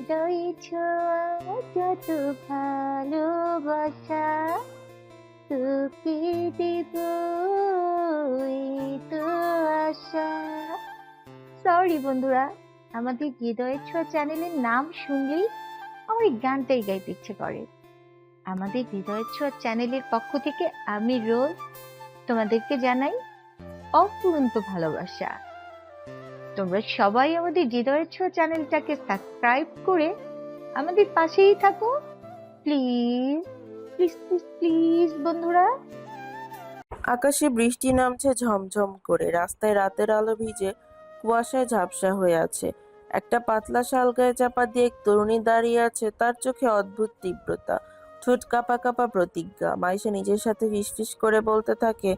হৃদয়ে ছোঁয়া যত ভালোবাসা তোকে দেব এই তো আশা। সরি বন্ধুরা, আমাদের হৃদয়ের ছোঁয়া চ্যানেলের নাম শুনলেই আমার এই গানটাই গাইতে ইচ্ছে করে। আমাদের হৃদয়ের ছোঁয়া চ্যানেলের পক্ষ থেকে আমি রোজ তোমাদেরকে জানাই অফুরন্ত ভালোবাসা। তোমরা সবাই আমাদের হৃদয়ের ছোঁয়া চ্যানেলটাকে সাবস্ক্রাইব করে আমাদের পাশেই থাকো, প্লিজ প্লিজ প্লিজ প্লিজ বন্ধুরা। আকাশে বৃষ্টি নামছে ঝমঝম করে, রাস্তায় রাতের আলো ভিজে কুয়াশায় ঝাপসা হয়ে আছে। একটা পাতলা শাল গায়ে চাপা দিয়ে এক তরুণী দাঁড়িয়ে আছে, তার চোখে অদ্ভুত তীব্রতা, ঠোঁট কাঁপা কাঁপা প্রতিজ্ঞা। মাইশা নিজের সাথে ফিসফিস করে বলতে থাকে,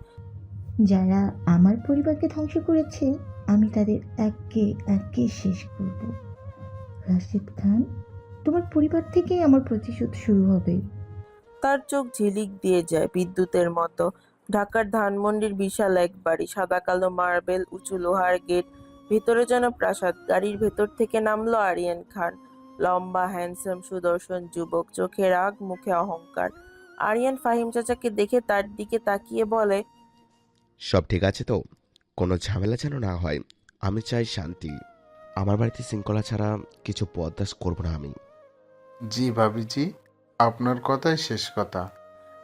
যারা আমার পরিবারকে ধ্বংস করেছে আমি তাদের একে একে শেষ করব। রাশিদ খান, তোমার পরিবার থেকেই আমার প্রতিশোধ শুরু হবে। তার চোখ ঝিলিক দিয়ে যায় বিদ্যুতের মতো। ঢাকার ধানমন্ডির বিশাল এক বাড়ি, সাদা কালো মার্বেল, উঁচু লোহার গেট, ভেতরে যেন প্রাসাদ। গাড়ির ভেতর থেকে নামলো আরিয়ান খান, লম্বা হ্যান্ডসাম সুদর্শন যুবক, চোখে রাগ মুখে অহংকার। আরিয়ান ফাহিম চাচাকে দেখে তার দিকে তাকিয়ে বলে, সব ঠিক আছে তো? কোনো ঝামেলা যেন না হয়। আমি চাই শান্তি। আমার বাড়িতে শৃঙ্খলা ছাড়া কিছু বরদাস্ত করব না আমি। জি ভাবিজি, আপনার কথাই শেষ কথা।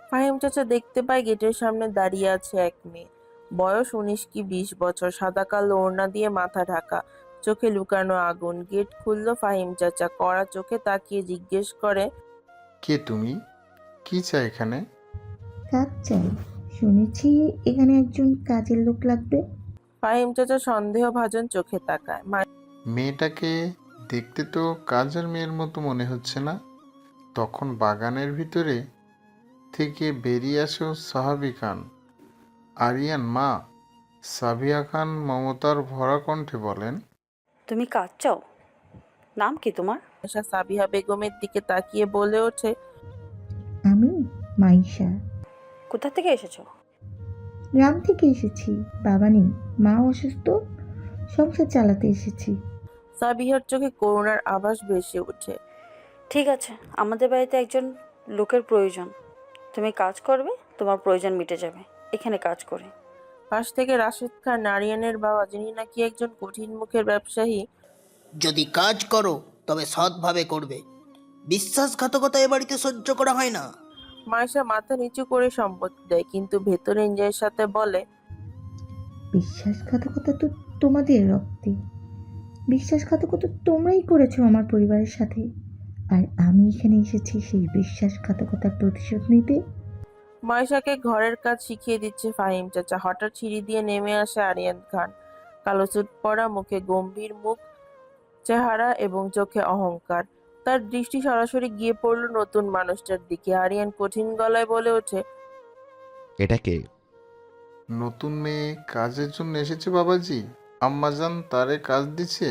ফাহিম চাচা দেখতে পায় গেটের সামনে দাঁড়িয়ে আছে এক মেয়ে, বয়স 19 কি 20 বছর, সাদা কালো ওড়না দিয়ে মাথা ঢাকা, চোখে লুকানো আগুন। গেট খুললো ফাহিম চাচা কড়া চোখে তাকিয়ে জিজ্ঞেস করে, কে তুমি? কি চাই এখানে? কাজ চাই, শুনেছি এখানে একজন কাজের লোক লাগবে। ফাহিম চাচা সন্দেহভাজন চোখে তাকায়। মেয়েটাকে দেখতে তো কাজের মেয়ের মতো মনে হচ্ছে না। তখন বাগানের ভিতরে থেকে বেরিয়ে আসো সাহাবি খান। আরিয়ান মা সাবিয়া খান মমতার ভরা কণ্ঠে বলেন। তুমি কাজ চাও? নাম কি তোমার? মাইশা সাবিহা বেগমের দিকে তাকিয়ে বলে ওঠে, আমি মাইশা, কোথা থেকে এসেছো? গ্রাম থেকে এসেছি। বাবা নেই, মা অসুস্থ, সংসার চালাতে এসেছি। সাবিহার চোখে করুণার আভাস ভেসে ওঠে। ঠিক আছে, আমাদের বাড়িতে একজন লোকের প্রয়োজন। তুমি কাজ করবে, তোমার প্রয়োজন মিটে যাবে এখানে কাজ করে। পাশ থেকে রাশেদ খান, আরিয়ানের বাবা, যিনি নাকি একজন কঠিন মুখের ব্যবসায়ী, যদি কাজ করো তবে সৎভাবে করবে। বিশ্বাসঘাতকতা এ বাড়িতে সহ্য করা হয় না। মাইশা মাথা নিচু করে সম্মতি দেয়, কিন্তু ভেতরে নিজের সাথে বলে, বিশ্বাসঘাতকতা তো তোমাদের রক্তে। বিশ্বাসঘাতকতা তোমরাই করেছো আমার পরিবারের সাথে, আর আমি এখানে এসেছি সেই বিশ্বাসঘাতকতার প্রতিশোধ নিতে। মাইশাকে ঘরের কাজ শিখিয়ে দিচ্ছে ফাহিম চাচা। হঠাৎ সিঁড়ি দিয়ে নেমে আসে আরিয়ান খান, কালো স্যুট পরা, মুখে গম্ভীর মুখ চেহারা এবং চোখে অহংকার। তার দৃষ্টি সরাসরি গিয়ে পড়ল নতুন মানুষটার দিকে। আরিয়ান কঠিন গলায় বলে ওঠে, এটা কে? নতুন মেয়ে কাজের জন্য এসেছে বাবাজি। আম্মাজান তারে কাজ দিছে।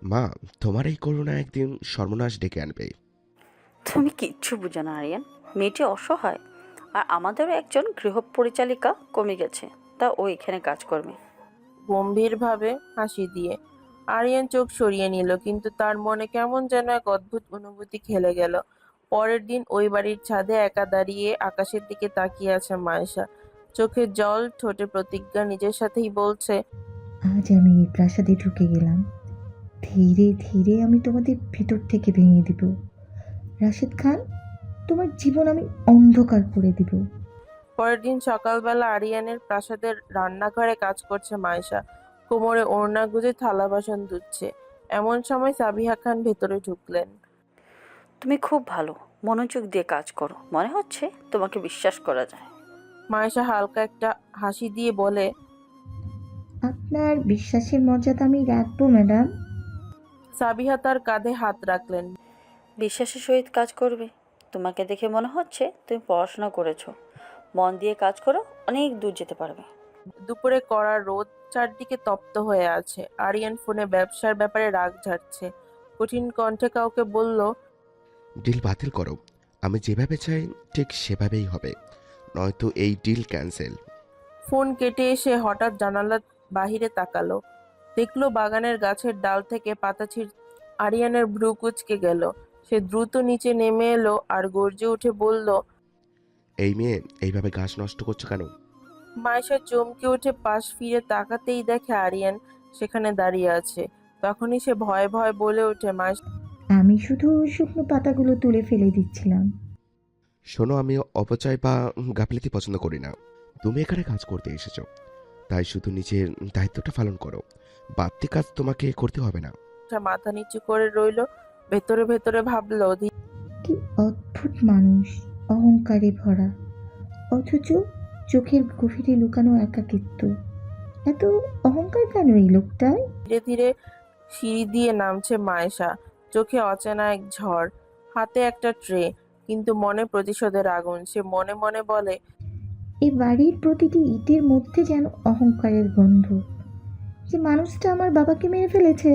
মা, তোমার এই করুণা একদিন সর্বনাশ ডেকে আনবে। তুমি কিচ্ছু বুঝো না আরিয়ান। মেয়েটি অসহায়, আর আমাদেরও একজন গৃহ পরিচালিকা কমে গেছে, তা ও এখানে কাজ করবে। গম্ভীরভাবে হাসি দিয়ে। আরিয়ান চোখ সরিয়ে নিল, কিন্তু তার মনে কেমন যেন এক অদ্ভুত অনুভূতি খেলে গেল। পরের দিন ওই বাড়ির ছাদে একা দাঁড়িয়ে আকাশের দিকে তাকিয়ে আছে মায়েশা, চোখে জল, ঠোঁটে প্রতিজ্ঞা। নিজের সাথেই বলছে, আজ আমি এই প্রাসাদে ঢুকে গেলাম, ধীরে ধীরে আমি তোমাদের ভিতর থেকে ভেঙে দিব। রাশেদ খান, তোমার জীবন আমি অন্ধকার করে দিব। পরের দিন সকালবেলা আরিয়ানের প্রাসাদের রান্নাঘরে কাজ করছে মায়েশা, কোমরে ওড়না গুজে থালা বাসন ধুচ্ছে। এমন সময় সাবিহা খান ভেতরে ঢুকলেন। তুমি খুব ভালো, মনোযোগ দিয়ে কাজ করো, মনে হচ্ছে তোমাকে বিশ্বাস করা যায়। মায়েশা হালকা একটা হাসি দিয়ে বলে, আপনার বিশ্বাসের মর্যাদা আমি রাখবো ম্যাডাম। সাবিহা তার কাঁধে হাত রাখলেন। বিশ্বাসের সহিত কাজ করবে। তোমাকে দেখে মনে হচ্ছে তুমি পড়াশোনা করেছো। মন দিয়ে কাজ করো, অনেক দূর যেতে পারবে। দুপুরে কড়া রোদ, চারদিকে তপ্ত হয়ে আছে। আরিয়ান ফোনে ব্যবসার ব্যাপারে রাগ ঝাড়ছে, কঠিন কণ্ঠে কাউকে বলল, ডিল বাতিল করো। আমি যেভাবে চাই ঠিক সেভাবেই হবে, নয়তো এই ডিল ক্যান্সেল। ফোন কেটে এসে হঠাৎ জানালার বাহিরে তাকালো, দেখলো বাগানের গাছের ডাল থেকে পাতা ছিঁড় আরিয়ানের ভ্রু কুঁচকে গেল। সে দ্রুত নিচে নেমে এলো আর গর্জে উঠে বলল। এই মেয়ে এইভাবে গাছ নষ্ট করছো কেন? মায়েশা চমকে উঠে পাশ ফিরে তাকাতেই দেখে আরিয়ান সেখানে দাঁড়িয়ে আছে। তখনই সে ভয়ে ভয়ে বলে ওঠে, আমি শুধু শুকনো পাতাগুলো তুলে ফেলে দিচ্ছিলাম। শোনো, আমি অপচয় বা গাফিলতি পছন্দ করি না। তুমি এখানে কাজ করতে এসেছো, তাই শুধু নিজের দায়িত্বটা পালন করো। বাড়তি কাজ তোমাকে করতে হবে না। মায়েশা মাথা নিচু করে রইল। ভেতরে ভেতরে ভাবলো, কি অদ্ভুত মানুষ, অহংকারে ভরা, অথচ চোখের গভীরে লুকানো একাকিত্ব। এত অহংকার কেন এই লোকটার? ধীরে ধীরে সিঁড়ি দিয়ে নামছে মায়েশা। চোখে অচেনা এক ঝড়, হাতে একটা ট্রে, কিন্তু মনে প্রতিশোধের আগুন। সে মনে মনে বলে, এই বাড়ির প্রতিটি ইটের মধ্যে যেন অহংকারের গন্ধ। যে মানুষটা আমার বাবাকে মেরে ফেলেছে,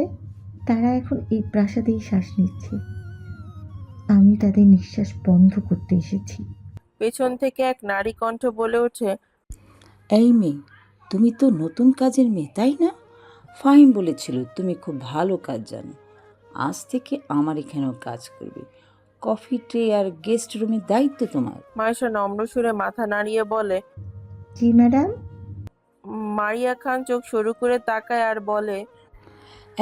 তারা এখন এই প্রাসাদেই শ্বাস নিচ্ছে। আমি তাদের নিঃশ্বাস বন্ধ করতে এসেছি। পেছন থেকে এক নারী কণ্ঠ বলে ওঠে, এই মেয়ে, তুমি তো নতুন কাজের মেয়ে, তাই না? ফাহিম বলেছিল তুমি খুব ভালো কাজ জানো। আজ থেকে আমার এখানেও কাজ করবে। কফি ট্রে আর গেস্ট রুমের দায়িত্ব তোমার। মায়েশা নম্র সুরে মাথা নাড়িয়ে বলে। জি ম্যাডাম। মারিয়া খান চোখ সরু করে তাকায় আর বলে,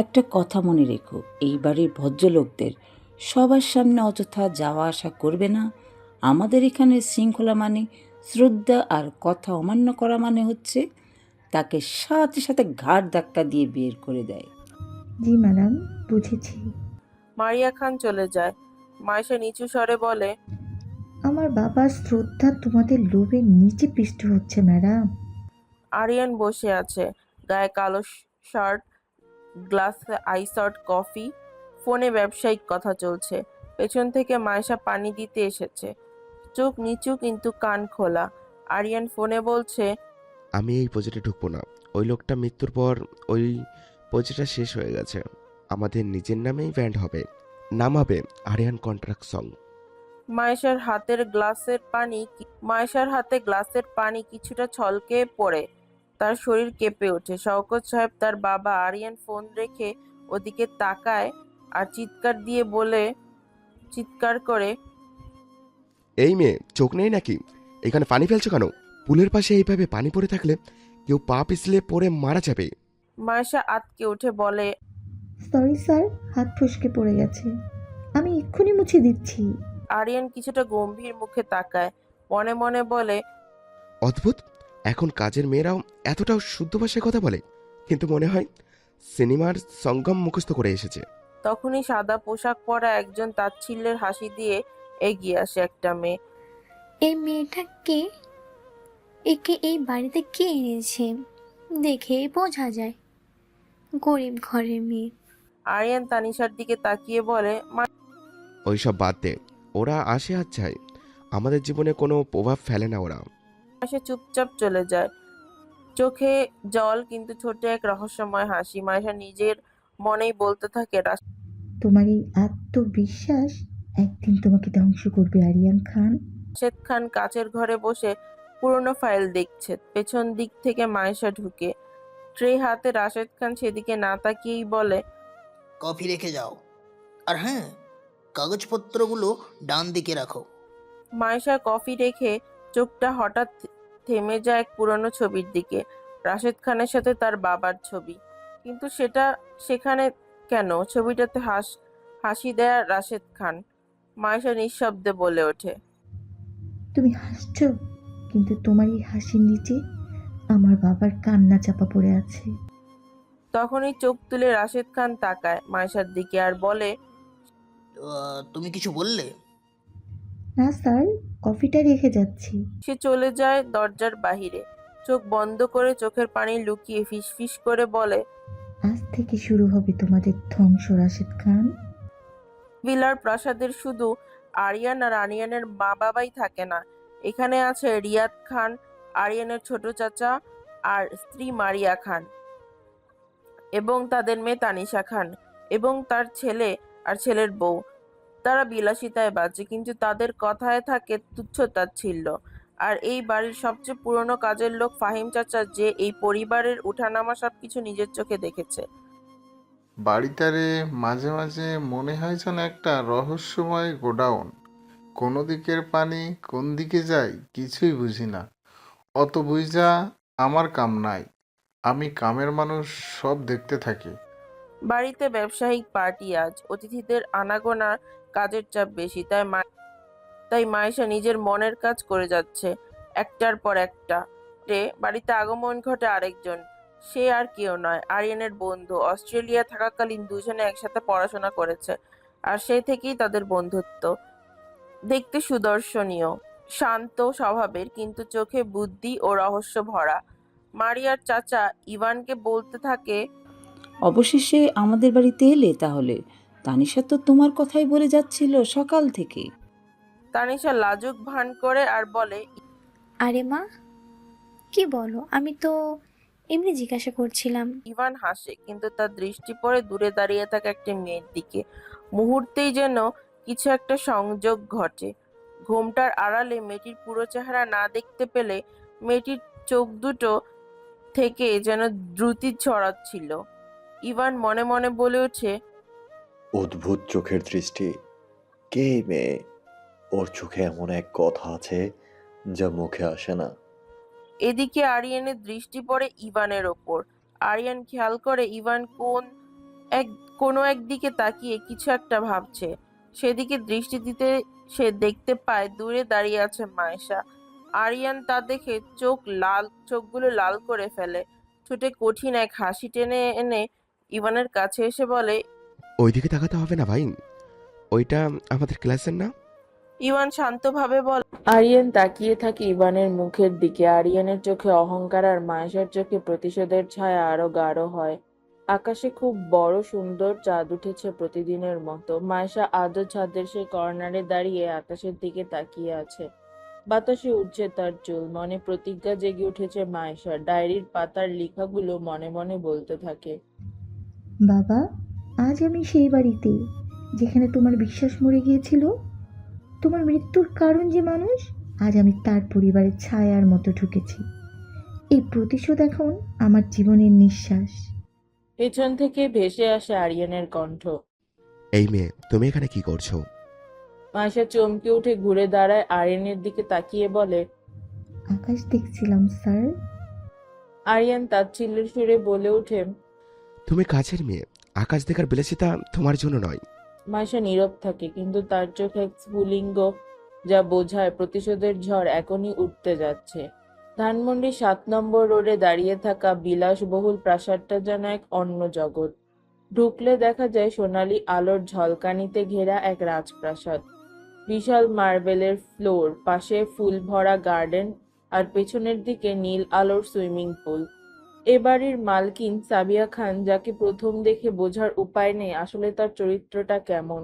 একটা কথা মনে রেখো, এই বাড়ির ভদ্রলোকদের সবার সামনে অযথা যাওয়া আসা করবে না। আমাদের এখানে শৃঙ্খলা মানে শ্রদ্ধা, আর কথা অমান্য করা মানে হচ্ছে তাকে সাথে সাথে ঘাড় ধাক্কা দিয়ে বের করে দেয়। জি ম্যাডাম, বুঝেছি। মারিয়া খান চলে যায়। মায়েশা নিচু স্বরে বলে, আমার বাবার শ্রদ্ধা তোমাদের লোভের নিচে পিষ্ট হচ্ছে ম্যাডাম। আরিয়ান বসে আছে, গায়ে কালো শার্ট, গ্লাসে আইসড কফি, ফোনে ব্যবসায়িক কথা চলছে। পেছন থেকে মায়েশা পানি দিতে এসেছে, চোখ নিচু কিন্তু কান খোলা। আরিয়ান ফোনে বলছে, আমি এই প্রজেক্টে ঢুকবো না। ওই লোকটা মৃত্যুর পর ওই প্রজেক্টটা শেষ হয়ে গেছে। আমাদের নিজের নামেই ব্যান্ড হবে, নাম হবে আরিয়ান কন্ট্রাকশন। মায়েশার হাতে গ্লাসের পানি কিছুটা ছলকে পড়ে তার শরীর কেঁপে ওঠে। শওকত সাহেব, তার বাবা। আরিয়ান ফোন রেখে ওদিকে তাকায় আর চিৎকার করে, এই মেয়ে, চোখ নেই নাকি? এখানে পানি ফেলছো কেন? পুলের পাশে এইভাবে পানি পড়ে থাকলে কেউ পা পিছলে পড়ে মারা যাবে। মায়েশা আঁতকে উঠে বলে, সরি স্যার, হাত ফসকে পড়ে গেছে, আমি এক্ষুনি মুছে দিচ্ছি। আরিয়ান কিছুটা গম্ভীর মুখে তাকায়, মনে মনে বলে, অদ্ভুত, এখন কাজের মেয়েরাও এতটাও শুদ্ধ ভাষায় কথা বলে, কিন্তু মনে হয় সিনেমার সঙ্গম মুখস্থ করে এসেছে। তখনই সাদা পোশাক পরা একজন তাচ্ছিল্যের হাসি দিয়ে এগিয়ে আসে একটা মেয়ে। এই মেয়েটা কে? একে এই বাড়িতে কে এনেছে? দেখেই বোঝা যায় গরিব ঘরের মেয়ে। আরিয়ান তানিশার দিকে তাকিয়ে বলে, ওইসব বাদ দে, ওরা আসে আর যায়, আমাদের জীবনে কোনো প্রভাব ফেলে না ওরা। মায়েশা চুপচাপ চলে যায়, চোখে জল কিন্তু ছোট এক রহস্যময় হাসি। মায়েশা নিজের মনেই বলতে থাকে, তোমার এই আত্মবিশ্বাস একদিন তোমাকে ধ্বংস করবে আরিয়ান খান। রাশেদ খান কাচের ঘরে বসে পুরনো ফাইল দেখছে। পেছন দিক থেকে মায়েশা ঢুকে, ট্রে হাতে। রাশেদ খান সেদিকে না তাকিয়েই বলে, কফি রেখে যাও, আর হ্যাঁ, কাগজপত্রগুলো ডান দিকে রাখো। মায়েশা কফি রেখে চোখটা হঠাৎ থেমে যায় এক পুরনো ছবির দিকে। রাশেদ খানের সাথে তার বাবার ছবি, কিন্তু সেটা সেখানে কেন? ছবিটাতে হাসি দেয়া রাশেদ খান। মায়েশা নিঃশব্দে বলে ওঠে, তুমি হাসছো, কিন্তু তোমার এই হাসির নিচে আমার বাবার কান্না চাপা পড়ে আছে। তখনই চোখ তুলে রাশেদ খান তাকায় মায়েশার দিকে আর বলে, তুমি কিছু বললে? না স্যার, কফিটা রেখে যাচ্ছি। সে চলে যায় দরজার বাহিরে, চোখ বন্ধ করে চোখের পানি লুকিয়ে ফিসফিস করে বলে, আজ থেকে শুরু হবে তোমাদের ধ্বংস রাশেদ খান। বিলার প্রাসাদের শুধু আরিয়ান আর আরিয়ানের মা বাবাই থাকে না, এখানে আছে রিয়াদ খান, আরিয়ানের ছোট চাচা, আর স্ত্রী মারিয়া খান, এবং তাদের মেয়ে তানিশা খান, এবং তার ছেলে আর ছেলের বউ। তারা বিলাসিতায় বাঁচে, কিন্তু তাদের কথায় থাকে তুচ্ছ-তাচ্ছিল্য। আর এই বাড়ির সবচেয়ে পুরনো কাজের লোক ফাহিম চাচা, যে এই পরিবারের উঠানামা সবকিছু নিজের চোখে দেখেছে। বাড়িটারে মাঝে মাঝে মনে হয় যেন একটা রহস্যময় গোডাউন। কোনো দিকের পানি কোন দিকে যায় কিছুই বুঝি না। অত বুঝা আমার কাম নাই, আমি কামের মানুষ, সব দেখতে থাকি। বাড়িতে ব্যবসায়িক পার্টি আজ, অতিথিদের আনাগোনা, কাজের চাপ বেশি, তাই মায়েশা নিজের মনের কাজ করে যাচ্ছে একটার পর একটা। বাড়িতে আগমন ঘটে আরেকজন। সে আর কেউ নয়, আরিয়ানের বন্ধু। অস্ট্রেলিয়া থাকাকালীন দুজনে একসাথে পড়াশোনা করেছে, আর সেই থেকেই তাদের বন্ধুত্ব। দেখতে সুদর্শনীয়, শান্ত স্বভাবের, কিন্তু চোখে বুদ্ধি ও রহস্য ভরা। মারিয়ার চাচা ইভানকে বলতে থাকে, অবশেষে আমাদের বাড়িতে এলে তাহলে? তানিশা তো তোমার কথাই বলে যাচ্ছিল সকাল থেকে। তানিশা লাজুক ভান করে আর বলে, আরে মা, কি বলো? আমি তো এমনি জিজ্ঞাসা করছিলাম। ইভান হাসে, কিন্তু তার দৃষ্টি পড়ে দূরে দাঁড়িয়ে থাকা একটি মেয়ের দিকে। মুহূর্তেই যেন কিছু একটা সংযোগ ঘটে। ঘোমটার আড়ালে মেয়েটির পুরো চেহারা না দেখতে পেলে মেয়েটির চোখ দুটো থেকে যেন দ্রুতি ছড়াচ্ছিল। ইভান মনে মনে বলে ওঠে, অদ্ভুত চোখের দৃষ্টি। কে এই মেয়ে? ওর চোখে এমন এক কথা আছে যা মুখে আসে না। এদিকে আরিয়ানের দৃষ্টি পড়ে ইভানের ওপর। আরিয়ান খেয়াল করে ইভান কোনো একদিকে তাকিয়ে কিছু একটা ভাবছে। সেদিকে দৃষ্টি দিতে সে দেখতে পায় দূরে দাঁড়িয়ে আছে মায়েশা। আরিয়ান তা দেখে চোখগুলো লাল করে ফেলে। ঠোঁটে কঠিন এক হাসি টেনে এনে ইভানের কাছে এসে বলে, ওইদিকে তাকাতে হবে না ভাই, ওইটা আমাদের ক্লাসের না। ইভান শান্তভাবে বলে। আরিয়ান তাকিয়ে থাকে ইভানের মুখের দিকে। আরিয়ানের চোখে অহংকার আর মায়েশার চোখে প্রতিশোধের ছায়া আরো গাঢ় হয়। আকাশে খুব বড় সুন্দর চাঁদ উঠেছে প্রতিদিনের মতো। মায়েশা আজও ছাদের সে কর্নারে দাঁড়িয়ে আকাশের দিকে তাকিয়ে আছে। বাতাসে উঠছে তার চুল, মনে প্রতিজ্ঞা জেগে উঠেছে মায়েশার। ডায়েরির পাতার লেখাগুলো মনে মনে বলতে থাকে, বাবা, আজ আমি সেই বাড়িতে যেখানে তোমার বিশ্বাস মরে গিয়েছিল। তোমার মৃত্যুর কারণ যে মানুষ, আজ আমি তার পরিবারের ছায়ার মতো ঢুকেছি। এই প্রতিশোধ এখন আমার জীবনের নিঃশ্বাস। পেছন থেকে ভেসে আসে আরিয়ানের কণ্ঠ। এই মেয়ে, তুমি এখানে কি করছো? মায়েশা চমকে উঠে ঘুরে দাঁড়ায়, আরিয়ানের দিকে তাকিয়ে বলে, আকাশ দেখছিলাম স্যার। আরিয়ান তাচ্ছিল্যের সুরে বলে ওঠে। তুমি কাছের মেয়ে, আকাশ দেখার বিলাসিতা তোমার জন্য নয়। মায়েশা নীরব থাকে, কিন্তু তার চোখে এক স্ফুলিঙ্গ, যা বোঝায় প্রতিশোধের ঝড় এখনই উঠতে যাচ্ছে। ধানমন্ডি ৭ নম্বর রোডে দাঁড়িয়ে থাকা বিলাসবহুল প্রাসাদটা যেন এক অন্য জগৎ। ঢুকলে দেখা যায় সোনালী আলোর ঝলকানিতে ঘেরা এক রাজপ্রাসাদ। বিশাল মার্বেলের ফ্লোর, পাশে ফুল ভরা গার্ডেন, আর পেছনের দিকে নীল আলোর সুইমিং পুল। এ বাড়ির মালকিন সাবিয়া খান, যাকে প্রথম দেখে বোঝার উপায় নেই আসলে তার চরিত্রটা কেমন।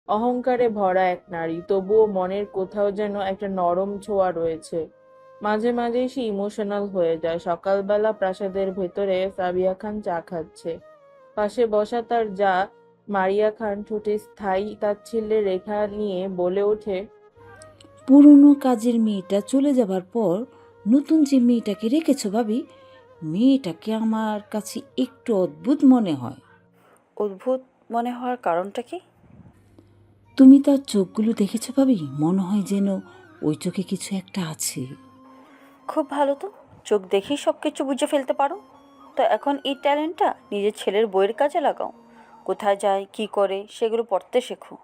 অহংকারে ভরা এক নারী, তবুও মনের কোথাও যেন একটা নরম ছোঁয়া রয়েছে। মাঝে মাঝেই সে ইমোশনাল হয়ে যায়। সকালবেলা প্রাসাদের ভেতরে সাবিয়া খান চা খাচ্ছে। পাশে বসা তার যা মারিয়া খান ঠোঁটে স্থায়ী তাচ্ছিল্যের রেখা নিয়ে বলে ওঠে, পুরনো কাজের মেয়েটা চলে যাবার পর নতুন যে মেয়েটাকে রেখেছো ভাবি, মেয়েটাকে আমার কাছে একটু অদ্ভুত মনে হয়। অদ্ভুত মনে হওয়ার কারণটা কি? তুমি তার চোখগুলো দেখেছো ভাবি? মনে হয় যেন ওই চোখে কিছু একটা আছে। খুব ভালো তো, চোখ দেখেই সব কিছু বুঝে ফেলতে পারো। তো এখন এই ট্যালেন্টটা নিজের ছেলের বইয়ের কাজে লাগাও। কোথায় যায়, কি করে, সেগুলো পড়তে শেখো।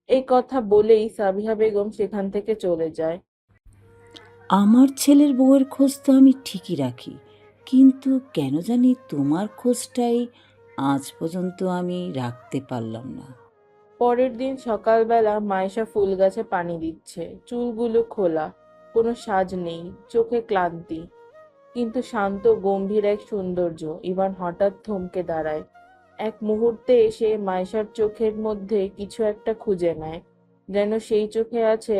এই কথা বলেই সাবিহা বেগম সেখান থেকে চলে যায়। আমার ছেলের বউয়ের খোঁজ তো আমি ঠিকই রাখি, কিন্তু কেন জানি তোমার খোঁজটাই আজ পর্যন্ত আমি রাখতে পারলাম না। পরের দিন সকালবেলা মায়েশা ফুল গাছে পানি দিচ্ছে। চুলগুলো খোলা, কোনো সাজ নেই, চোখে ক্লান্তি, কিন্তু শান্ত গম্ভীর এক সৌন্দর্য। ইভান হঠাৎ থমকে দাঁড়ায়। এক মুহূর্তে এসে মায়েশার চোখের মধ্যে কিছু একটা খুঁজে নেয়, যেন সেই চোখে আছে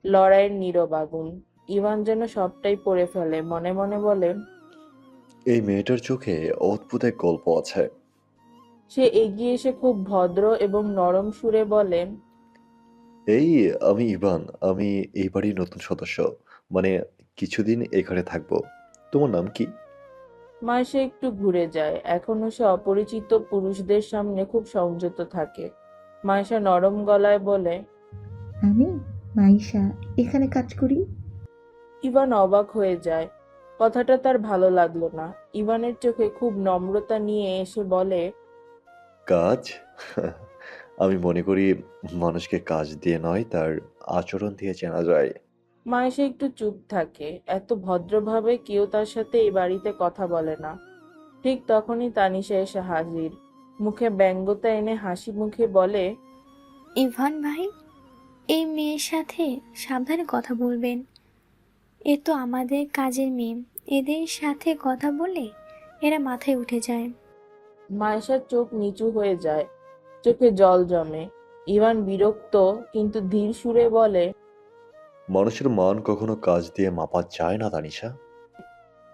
লড়াইয়ের নীরব আগুন। ইভান যেন সবটাই পড়ে ফেলে, মনে মনে বলে, এই মেয়েটার চোখে অদ্ভুত এক গল্প আছে। সে এগিয়ে এসে খুব ভদ্র এবং নরম সুরে বলে, এই, আমি ইভান, আমি এই বাড়ির নতুন সদস্য, মানে কিছুদিন এখানে থাকবো। তোমার নাম কি? মায়েশা একটু ঘুরে যায়। এখনো সে অপরিচিত পুরুষদের সামনে খুব সংযত থাকে। মায়েশা নরম গলায় বলে, আমি মাইশা এখানে কাজ করি। ইভান অবাক হয়ে যায়। কথাটা তার ভালো লাগলো না। ইভানের চোখে খুব নম্রতা নিয়ে এসে বলে, কাজ? আমি মনে করি মানুষকে কাজ দিয়ে নয়, তার আচরণ দিয়ে চেনা যায়। মায়েশা একটু চুপ থাকে। এত ভদ্রভাবে কেউ তার সাথে এই বাড়িতে কথা বলে না। ঠিক তখনই তানিশা এসে হাজির। মুখে ব্যঙ্গতা এনে হাসি মুখে বলে, ইভান ভাই, এই মেয়ের সাথে সাবধানে কথা বলবেন। এ তো আমাদের কাজের মেয়ে, এদের সাথে কথা বলে এরা মাথায় উঠে যায়। মায়েশার চোখ নিচু হয়ে যায়, চোখে জল জমে। ইভান বিরক্ত কিন্তু ধীর সুরে বলে, মানুষের মান কখনো কাজ দিয়ে মাপা যায় না, তানিশা।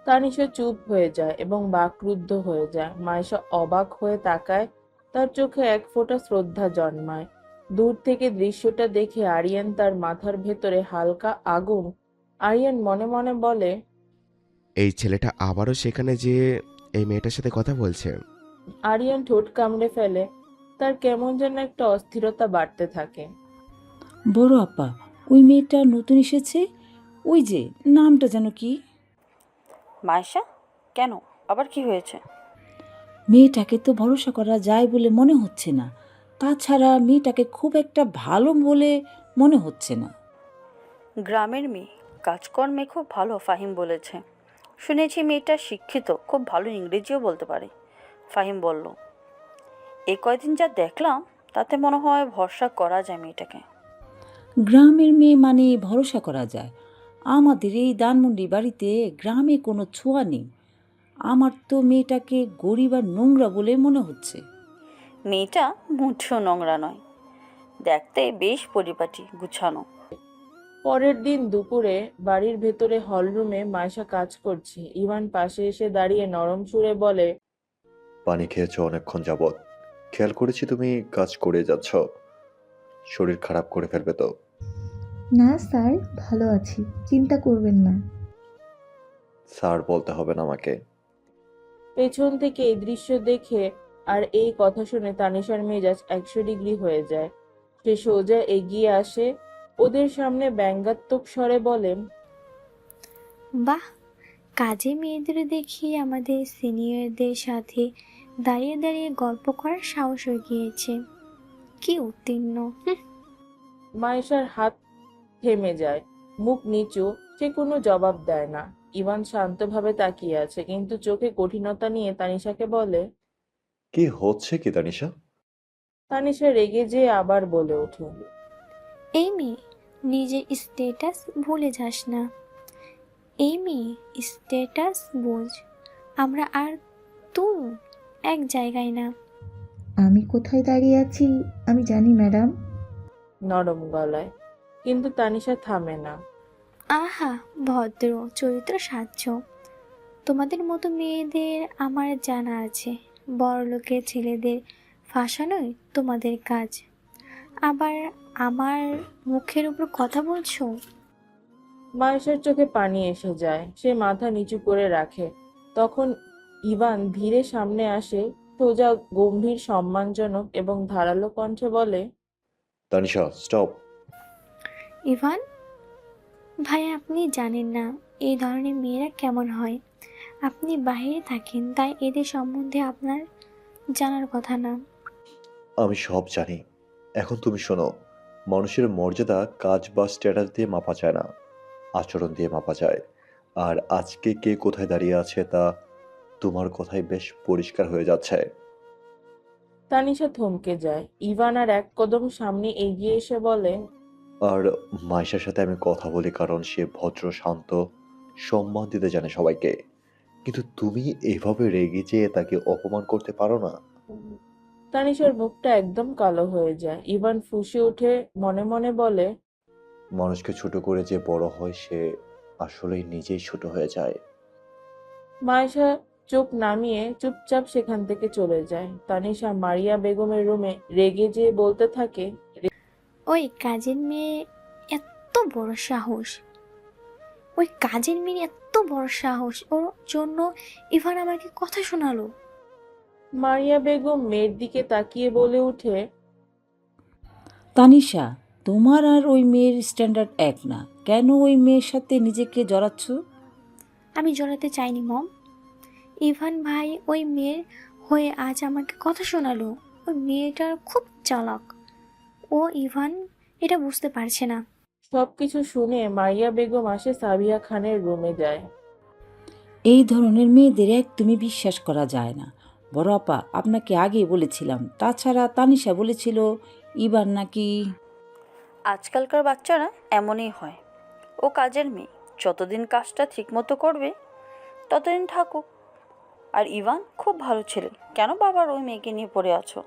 তানিশা চুপ হয়ে যায় এবং বাকরুদ্ধ হয়ে যায়। মায়েশা অবাক হয়ে তাকায়, তার চোখে এক ফোঁটা শ্রদ্ধা জন্মায়। দূর থেকে দৃশ্যটা দেখে আরিয়ান তার মাথার ভেতরে হালকা আগুন। আরিয়ান মনে মনে বলে, এই ছেলেটা আবারও সেখানে যে এই মেয়েটার সাথে কথা বলছে। আরিয়ান ঠোঁট কামড়ে ফেলে। তার কেমন যেন একটা অস্থিরতা বাড়তে থাকে। বড় আপা, ওই মেয়েটা নতুন এসেছে, ওই যে নামটা যেন কি? মায়েশা, কেন? আবার কি হয়েছে? মেয়েটাকে তো ভরসা করা যায় বলে মনে হচ্ছে না। তাছাড়া মেয়েটাকে খুব একটা ভালো বলে মনে হচ্ছে না। গ্রামের মেয়ে, কাজকর্মে খুব ভালো, ফাহিম বলেছে। শুনেছি মেয়েটা শিক্ষিত, খুব ভালো ইংরেজিও বলতে পারে। ফাহিম বলল। এই কয়দিন যা দেখলাম তাতে মনে হয় ভরসা করা যায় মেয়েটাকে। গ্রামের মেয়ে মানে ভরসা করা যায়? আমাদের এই ধানমন্ডি বাড়িতে গ্রামে কোনো ছোঁয়া নেই। আমার তো মেয়েটাকে গরিব আর নোংরা বলে মনে হচ্ছে। মেয়েটা মুঠেও নোংরা নয়, দেখতে বেশ পরিপাটি গুছানো। পরের দিন দুপুরে বাড়ির ভেতরে হলরুমে মায়েশা কাজ করছে। ইভান পাশে এসে দাঁড়িয়ে নরম সুরে বলে, পানি খেয়েছো অনেকক্ষণ যাবৎ। খেয়াল করেছি তুমি কাজ করে যাচ্ছ। শরীর খারাপ করে ফেলবে তো। না স্যার, ভালো আছি, চিন্তা করবেন না। স্যার বলতে হবে না আমাকে। পেছন থেকে এই দৃশ্য দেখে আর এই কথা শুনে তানিশার মেজাজ 100 ডিগ্রি হয়ে যায়। সে সোজা এগিয়ে আসে, ওদের সামনে ব্যঙ্গাত্মক স্বরে বলে, বাহ, কাজে মেয়েদের দেখি আমাদের সিনিয়রদের সাথে দাঁড়িয়ে দাঁড়িয়ে গল্প করার সাহস হয়ে গিয়েছে। কি উত্তীর্ণ! মায়েশার হাত থেমে যায়, মুখ নিচু, সে কোনো জবাব দেয় না। ইভান শান্তভাবে তাকিয়ে আছে, কিন্তু চোখে কঠিনতা নিয়ে তানিশাকে বলে। কি হচ্ছে কি তানিশা? তানিশা রেগে যেয়ে আবার বলে ওঠে, এই মেয়ে, নিজের স্টেটাস ভুলে যাস না। এই মেয়ে, স্টেটাস বোঝ। আমরা আর তুই এক জায়গায় না। আমি কোথায় দাঁড়িয়ে আছি আমি জানি ম্যাডাম। নরম গলায়। কিন্তু তানিশা থামে না। আহা, ভদ্র চরিত্র সাধ্য। তোমাদের মতো মেয়েদের আমার জানা আছে। বড়লোকের ছেলেদের ফাঁসানোই তোমাদের কাজ। আবার আমার মুখের উপর কথা বলছো? মায়েশার চোখে পানি এসে যায়, সে মাথা নিচু করে রাখে। তখন ইভান ধীরে সামনে আসে, সোজা, গম্ভীর, সম্মানজনক এবং ধারালো কণ্ঠে বলে, তানিশা স্টপ। ইভান ভাই, আপনি জানেন না এই ধরনের মেয়েরা কেমন হয়। আপনি বাইরে থাকেন, তাই এদের সম্বন্ধে আপনার জানার কথা না। আমি সব জানি। এখন তুমি শোনো, মানুষের মর্যাদা কাজ বা স্ট্যাটাস দিয়ে মাপা যায় না, আচরণ দিয়ে মাপা যায়। আর আজকে কে কোথায় দাঁড়িয়ে আছে তা তোমার কথাই বেশ পরিষ্কার হয়ে যাচ্ছে। তানিশা থমকে যায়। ইভান আর এক কদম সামনে এগিয়ে এসে বলে, আর মাইশার সাথে আমি কথা বলি কারণ সে ভদ্র, শান্ত, সম্মান দিতে জানে সবাইকে। কিন্তু তুমি এভাবে রেগে যেয়ে তাকে অপমান করতে পারো না। তানিশার মুখটা একদম কালো হয়ে যায়। ইভান ফুঁসে উঠে মনে মনে বলে, মানুষকে ছোট করে যে বড় হয় সে আসলেই নিজেই ছোট হয়ে যায়। মায়েশা চোখ নামিয়ে চুপচাপ সেখান থেকে চলে যায়। তানিশা মারিয়া বেগমের রুমে রেগে যেয়ে বলতে থাকে, ওই কাজের মেয়ে, এত বড় সাহস! ওই কাজের মেয়ে এত বড় সাহস, ওর জন্য ইভান আমাকে কথা শোনালো। মারিয়া বেগম মেয়ের দিকে তাকিয়ে বলে ওঠে, তানিশা, তোমার আর ওই মেয়ের স্ট্যান্ডার্ড এক না। কেন ওই মেয়ের সাথে নিজেকে জড়াচ্ছ? আমি জড়াতে চাইনি মম। ইভান ভাই ওই মেয়ের হয়ে আজ আমাকে কথা শোনালো। ওই মেয়েটার খুব চালাক। ও ইভান এটা বুঝতে পারছে না। সবকিছু শুনে মারিয়া বেগম আসে সাবিহা খানের রুমে যায়। এই ধরনের মেয়েদের একদমই বিশ্বাস করা যায় না। বড় আপা, আপনাকে আগেই বলেছিলাম। তাছাড়া তানিশা বলেছিল ইভান নাকি। আজকালকার বাচ্চারা এমনই হয়। ও কাজের মেয়ে, যতদিন কাজটা ঠিকমতো করবে ততদিন থাকুক। আর ইভান খুব ভালো ছেলে, কেন বাবার ওই মেয়েকে নিয়ে পড়ে আছো?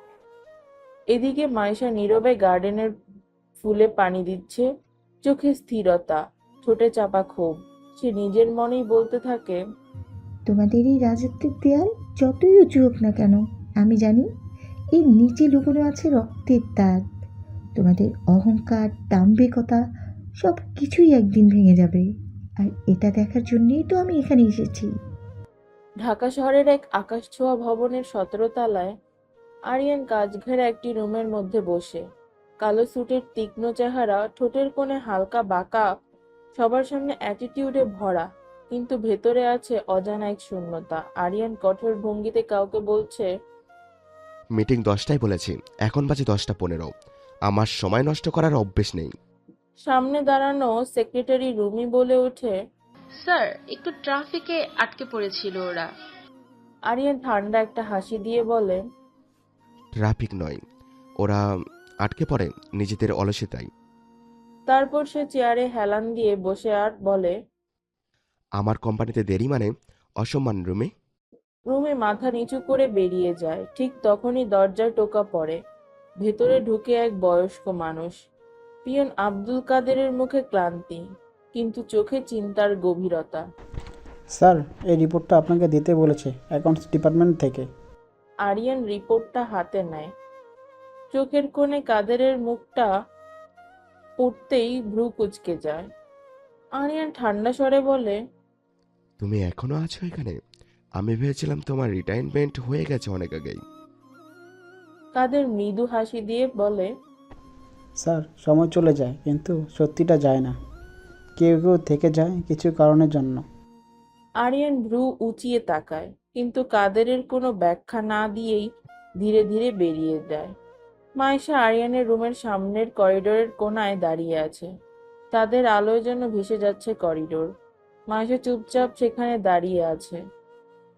এদিকে মাইশা নীরবে গার্ডেনের ফুলে পানি দিচ্ছে, চোখে স্থিরতা, ঠোঁটে চাপা ক্ষোভ। সে নিজের মনেই বলতে থাকে, তোমাদের এই রাজত্বের দেয়াল যতই উঁচু হোক না কেন, আমি জানি এর নিচে লুকোনো আছে রক্তের দাগ। তোমাদের অহংকার, দাম্ভিকতা সব কিছুই একদিন ভেঙে যাবে। আর এটা দেখার জন্যই তো আমি এখানে এসেছি। ঢাকা শহরের এক আকাশছোঁয়া ভবনের 17 তলায় আরিয়ান কাচঘেরা একটি রুমের মধ্যে বসে। কালো স্যুটের তীক্ষ্ণ চেহারা, ঠোঁটের কোণে হালকা বাঁকা, সবার সামনে অ্যাটিটিউডে ভরা, কিন্তু ভেতরে আছে অজানা এক শূন্যতা। আরিয়ান কঠোর ভঙ্গিতে কাউকে বলছে, মিটিং 10টায় বলেছি, এখন বাজে 10টা 15। আমার সময় নষ্ট করার অভ্যেস নেই। সামনে দাঁড়ানো সেক্রেটারি রুমি বলে ওঠে, স্যার, একটু ট্রাফিকে আটকে পড়েছিল ওরা। আরিয়ান ঠান্ডা একটা হাসি দিয়ে বলে, ট্রাফিক নয়, ওরা আটকে পড়ে নিজেদের অলসতায়। তারপর সে চেয়ারে হেলান দিয়ে বসে আর বলে, আমার কোম্পানিতে দেরি মানে অসম্মান রুমে। রুমে মাথা নিচু করে বেরিয়ে যায়। ঠিক তখনই দরজায় টোকা পড়ে। ভেতরে ঢুকে এক বয়স্ক মানুষ। পিয়ন আব্দুল কাদেরের মুখে ক্লান্তি, কিন্তু চোখে চিন্তার গভীরতা। স্যার, এই রিপোর্টটা আপনাকে দিতে বলেছে অ্যাকাউন্টস ডিপার্টমেন্ট থেকে। আরিয়ান রিপোর্টটা হাতে নেয়। চোখের কোণে কাদেরের মুখটা পড়তেই ভ্রু কুঁচকে যায়। আরিয়ান ঠান্ডা স্বরে বলে, তুমি এখনো আছো এখানে? আমি ভেবেছিলাম তোমার রিটায়ারমেন্ট হয়ে গেছে অনেক আগেই। কাদের মৃদু হাসি দিয়ে বলে, স্যার, সময় চলে যায় কিন্তু সত্যিটা যায় না। কেউ কেউ থেকে যায় কিছু কারণের জন্য। আরিয়ান ভ্রু উঁচিয়ে তাকায়, কিন্তু কাদেরের কোনো ব্যাখ্যা না দিয়েই ধীরে ধীরে বেরিয়ে যায়। মাইশা আরিয়ানের রুমের সামনের করিডোরের কোণায় দাঁড়িয়ে আছে। তাদের আলোয় যেন ভেসে যাচ্ছে করিডোর। মাইশা চুপচাপ সেখানে দাঁড়িয়ে আছে,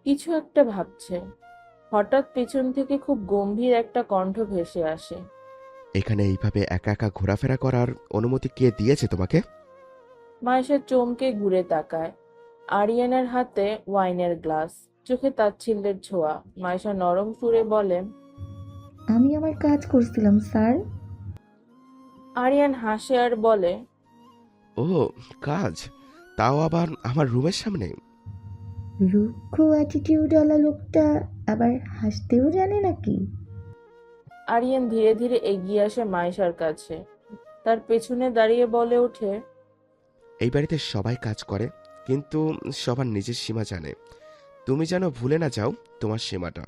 কিছু একটা ভাবছে। হঠাৎ পেছন থেকে খুব গম্ভীর একটা কণ্ঠ ভেসে আসে। এখানে এইভাবে একা একা ঘোরাফেরা করার অনুমতি কে দিয়েছে তোমাকে? মাইশা চমকে ঘুরে তাকায়। আরিয়ানের হাতে ওয়াইনের গ্লাস, চোখে তাচ্ছিল্যের ছোঁয়া। মাইশা নরম সুরে বলে, আমি আমার কাজ করছিলাম স্যার। আরিয়ান হাসে আর বলে, ও, কাজ? তাও আবার আমার রুমের সামনে? রুক্ষ অ্যাটিটিউডওয়ালা লোকটা আবার হাসতেও জানে নাকি? আরিয়ান ধীরে ধীরে এগিয়ে আসে মাইশার কাছে। তার পেছনে দাঁড়িয়ে বলে ওঠে, এই বাড়িতে সবাই কাজ করে, কিন্তু সবার নিজের সীমা জানে। তুমি যেন ভুলে না যাও তোমার সীমাটা।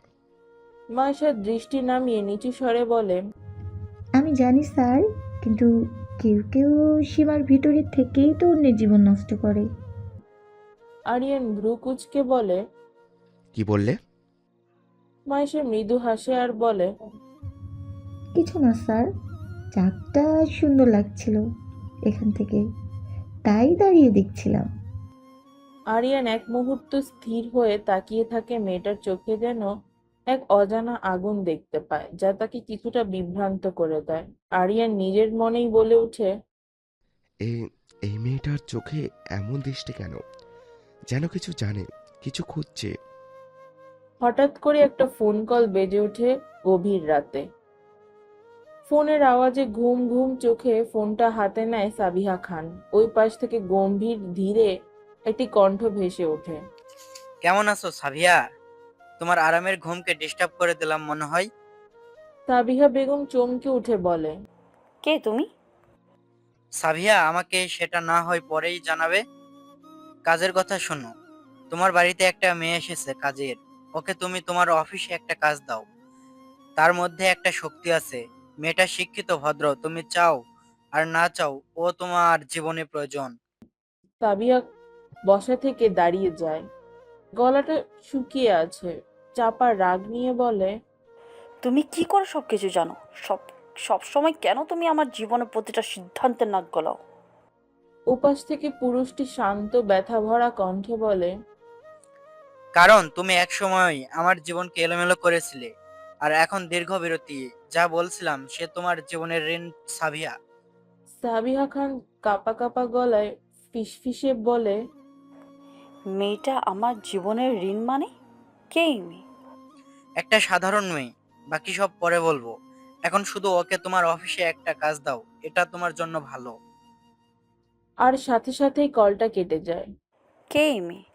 মাইশার দৃষ্টি নামিয়ে নিচু স্বরে বলে, আমি জানি স্যার, কিন্তু কেউ কেউ সীমার ভিতরে থেকেই তো অন্যের জীবন নষ্ট করে। আরিয়ান ভ্রু কুঁচকে বলে, কি বললে? মাইশা মৃদু হাসে আর বলে, কিছু না স্যার, চাঁদটা সুন্দর লাগছিল এখান থেকে, তাই দাঁড়িয়ে দেখছিলাম। আরিয়ান এক মুহূর্ত স্থির হয়ে তাকিয়ে থাকে। মেয়েটার চোখে যেন এক অজানা আগুন দেখতে পায়, যা তাকে কিছুটা বিভ্রান্ত করে দেয়। আরিয়ান নিজের মনেই বলে ওঠে, এই এই মেয়েটার চোখে এমন দৃষ্টি কেন? যেন কিছু জানে, কিছু খুঁজছে। হঠাৎ করে একটা ফোন কল বেজে ওঠে গভীর রাতে। ফোনের আওয়াজে ঘুম ঘুম চোখে ফোনটা হাতে নেয় সাবিহা খান। ওই পাশ থেকে গম্ভীর ধীরে একটি কণ্ঠ ভেসে ওঠে। কেমন আছো সাবিয়া? তোমার আরামের ঘুমকে ডিস্টার্ব করে দিলাম মনে হয়। সাবিহা বেগম চমকে উঠে বলে, কে তুমি? সাবিয়া, আমাকে সেটা না হয় পরেই জানাবে। কাজের কথা শোনো, তোমার বাড়িতে একটা মেয়ে এসেছে কাজের। ওকে তুমি তোমার অফিসে একটা কাজ দাও। তার মধ্যে একটা শক্তি আছে। মেয়েটা শিক্ষিত, ভদ্র। তুমি চাও আর না চাও, ও তোমার জীবনে প্রয়োজন। সাবিয়া বসা থেকে দাঁড়িয়ে যায়, গলাটা শুকিয়ে আছে। চাপা রাগ নিয়ে বলে, তুমি কি করে সব কিছু জানো? সব সব সময় কেন তুমি আমার জীবনের প্রতিটা সিদ্ধান্তে নাক গলাও? উপাস থেকে পুরুষটি শান্ত ব্যথা ভরা কণ্ঠে বলে, কারণ তুমি একসময় আমার জীবনকে এলোমেলো করেছিলে। আর এখন দীর্ঘ বিরতি, যা বলছিলাম সে তোমার জীবনের ঋণ, সাবিয়া। সাবিহা খান কাপা কাপা গলায় ফিসফিসে বলে, মেয়েটা আমার জীবনের ঋণ মানে? কে এই মেয়ে? একটা সাধারণ মেয়ে, বাকি সব পরে বলবো। এখন শুধু ওকে তোমার অফিসে একটা কাজ দাও, এটা তোমার জন্য ভালো। আর সাথে সাথেই কলটা কেটে যায়। কে এই মেয়ে?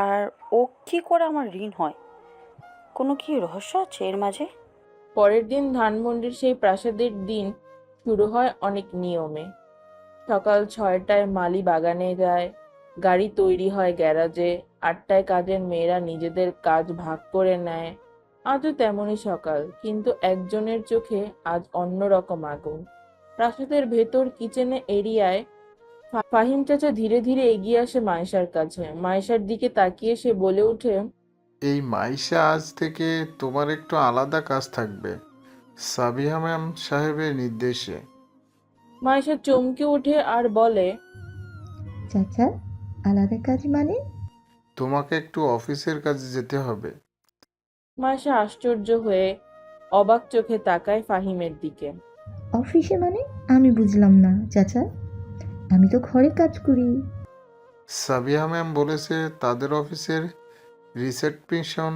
আর ও কি করে আমার ঋণ হয়? কোনো কি রহস্য আছে এর মাঝে? পরের দিন ধানমন্ডির সেই প্রাসাদের দিন শুরু হয় অনেক নিয়মে। সকাল 6টায় মালি বাগানে যায়, গাড়ি তৈরি হয় গ্যারাজে, 8টায় কাজের মেয়েরা নিজেদের কাজ ভাগ করে নেয়। আজও তেমনই সকাল, কিন্তু একজনের চোখে আজ অন্যরকম আগুন। প্রাসাদের ভেতর কিচেনে এরিয়ায় ফাহিম চাচা ধীরে ধীরে এগিয়ে আসে মায়েশার কাছে। মায়েশার দিকে তাকিয়ে সে বলে ওঠে, এই মাইশা, আজ থেকে তোমার একটু আলাদা কাজ থাকবে, সাবিহা ম্যাম সাহেবের নির্দেশে। মায়েশা চমকে ওঠে আর বলে, চাচা, আলাদা কাজ মানে? তোমাকে একটু অফিসের কাজে যেতে হবে। মায়েশা আশ্চর্য হয়ে অবাক চোখে তাকায় ফাহিমের দিকে। অফিসে মানে? আমি বুঝলাম না চাচা, আমি তো ঘরে কাজ করি। সাবিহা ম্যাম বলেছে তাদের অফিসের রিসেপশন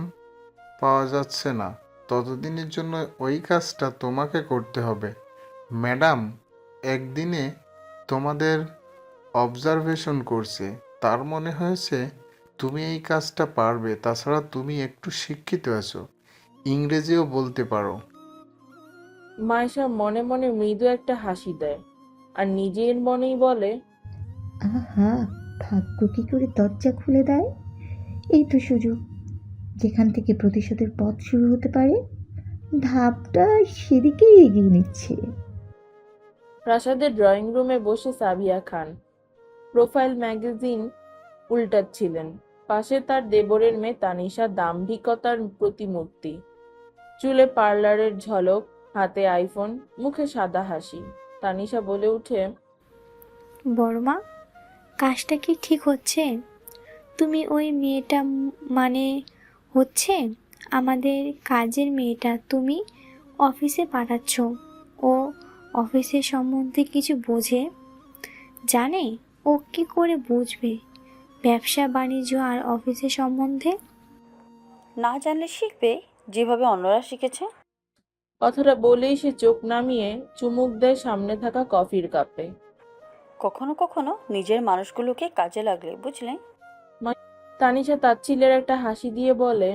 পাওয়া যাচ্ছে না, ততদিনের জন্য ওই কাজটা তোমাকে করতে হবে। ম্যাডাম একদিনে তোমাদের অবজারভেশন করছে, তার মনে হয়েছে তুমি এই কাজটা পারবে। তাছাড়া তুমি একটু শিক্ষিত আছো, ইংরেজিও বলতে পারো। মায়েশা মনে মনে মৃদু একটা হাসি দেয় আর নিজের মনেই বলে, আহা, ভাগ্য কি করে দরজা খুলে দেয়! এই তো সুযোগ, যেখান থেকে প্রতিশোধের পথ শুরু হতে পারে। ধাপটা সেদিকেই এগিয়ে নিচ্ছে। প্রাসাদের ড্রয়িং রুমে বসে সাবিয়া খান প্রোফাইল ম্যাগাজিন উল্টাচ্ছিলেন। পাশে তার দেবরের মেয়ে তানিশা দাম্ভিকতার প্রতিমূর্তি, চুলে পার্লারের ঝলক, হাতে আইফোন, মুখে সাদা হাসি। তানিশা বলে উঠে, বড়মা, কাজটা কি ঠিক হচ্ছে? তুমি ওই মেয়েটা মানে হচ্ছে আমাদের কাজের মেয়েটা তুমি অফিসে পাঠাচ্ছ, ও অফিসের সম্বন্ধে কিছু বোঝে? জানে? ও কি করে বুঝবে ব্যবসা বাণিজ্য আর অফিসের সম্বন্ধে? না জানলে শিখবে, যেভাবে অন্যরা শিখেছে। কথাটা বলেই সে চোখ নামিয়ে চুমুক দেয় সামনে থাকা কফির কাপে। কখনো কখনো নিজের মানুষগুলোকে কাজে লাগলে, বুঝলে? তানিশা তাচ্ছিলের একটা হাসি দিয়ে বলে,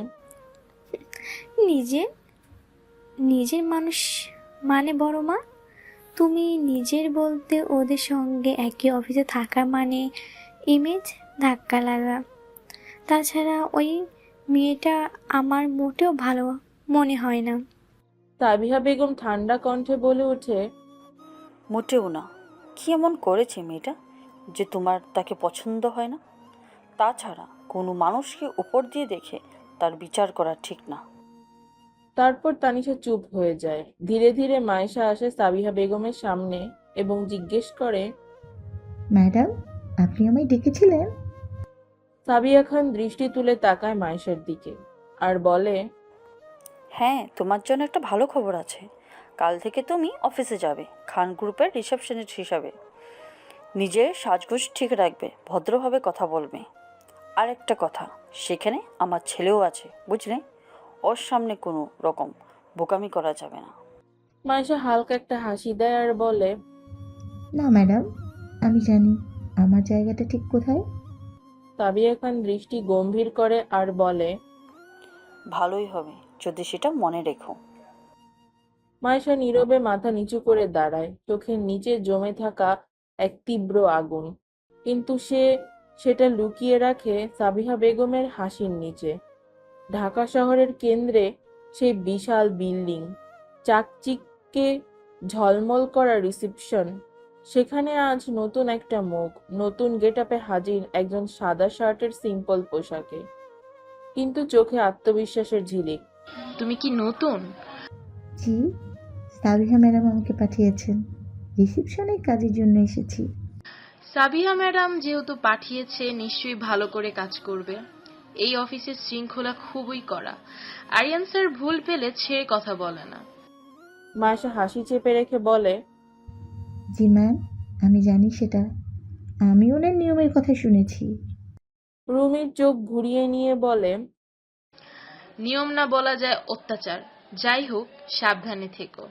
নিজের নিজের মানুষ মানে বড়মা? তুমি নিজের বলতে ওদের সঙ্গে একই অফিসে থাকা মানে ইমেজ ধাক্কা লাগা। তাছাড়া ওই মেয়েটা আমার মোটেও ভালো মনে হয় না। সাবিহা বেগম ঠান্ডা কণ্ঠে বলে ওঠে, মোটেও না। কি এমন করেছে মেয়েটা যে তোমার তাকে পছন্দ হয় না? তাছাড়া কোনো মানুষকে উপর দিয়ে দেখে তার বিচার করা ঠিক না। তারপর তানিশা চুপ হয়ে যায়। ধীরে ধীরে মায়েশা আসে সাবিহা বেগমের সামনে এবং জিজ্ঞেস করে, ম্যাডাম, আপনি আমায় ডেকেছিলেন? সাবিয়া খান দৃষ্টি তুলে তাকায় মায়েশার দিকে আর বলে, হ্যাঁ, তোমার জন্য একটা ভালো খবর আছে। কাল থেকে তুমি অফিসে যাবে, খান গ্রুপের রিসেপশনিস্ট হিসাবে। নিজের সাজগোজ ঠিক রাখবে, ভদ্রভাবে কথা বলবে। আর একটা কথা, সেখানে আমার ছেলেও আছে, বুঝলে? ওর সামনে কোনো রকম বোকামি করা যাবে না। মায়েশা হালকা একটা হাসি দেয় আর বলে, না ম্যাডাম, আমি জানি আমার জায়গাটা ঠিক কোথায়। সাবিয়া খান দৃষ্টি গম্ভীর করে আর বলে, ভালোই হবে যদি সেটা মনে রেখো। মায়েশা নীরবে মাথা নিচু করে দাঁড়ায়, চোখের নিচে জমে থাকা এক তীব্র আগুন। কিন্তু সে সেটা লুকিয়ে রাখে সাবিহা বেগমের হাসির নিচে। ঢাকা শহরের কেন্দ্রে সেই বিশাল বিল্ডিং, চাকচিক্যে ঝলমল করা রিসেপশন, সেখানে আজ নতুন একটা মুখ, নতুন গেটআপে হাজির একজন সাদা শার্টের সিম্পল পোশাকে, কিন্তু চোখে আত্মবিশ্বাসের ঝিলিক। তুমি কি নতুন? জি, সাবিহা ম্যাডাম আমাকে পাঠিয়েছেন। রিসেপশনে কাজের জন্য এসেছি। সাবিহা ম্যাডাম যেহেতু পাঠিয়েছে, নিশ্চয়ই ভালো করে কাজ করবে। এই অফিসের শৃঙ্খলা খুবই কড়া। আরিয়ান স্যার ভুল পেলে ছেড়ে কথা বলে না। মায়েশা হাসি চেপে রেখে বলে, জি ম্যাম, আমি জানি সেটা। আমি ওনার নিয়মের কথা শুনেছি। রুমির চোখ ঘুরিয়ে নিয়ে বলে, নিয়ম না বলা যায় অত্যাচার। যাই হোক, সাবধানে থেকো।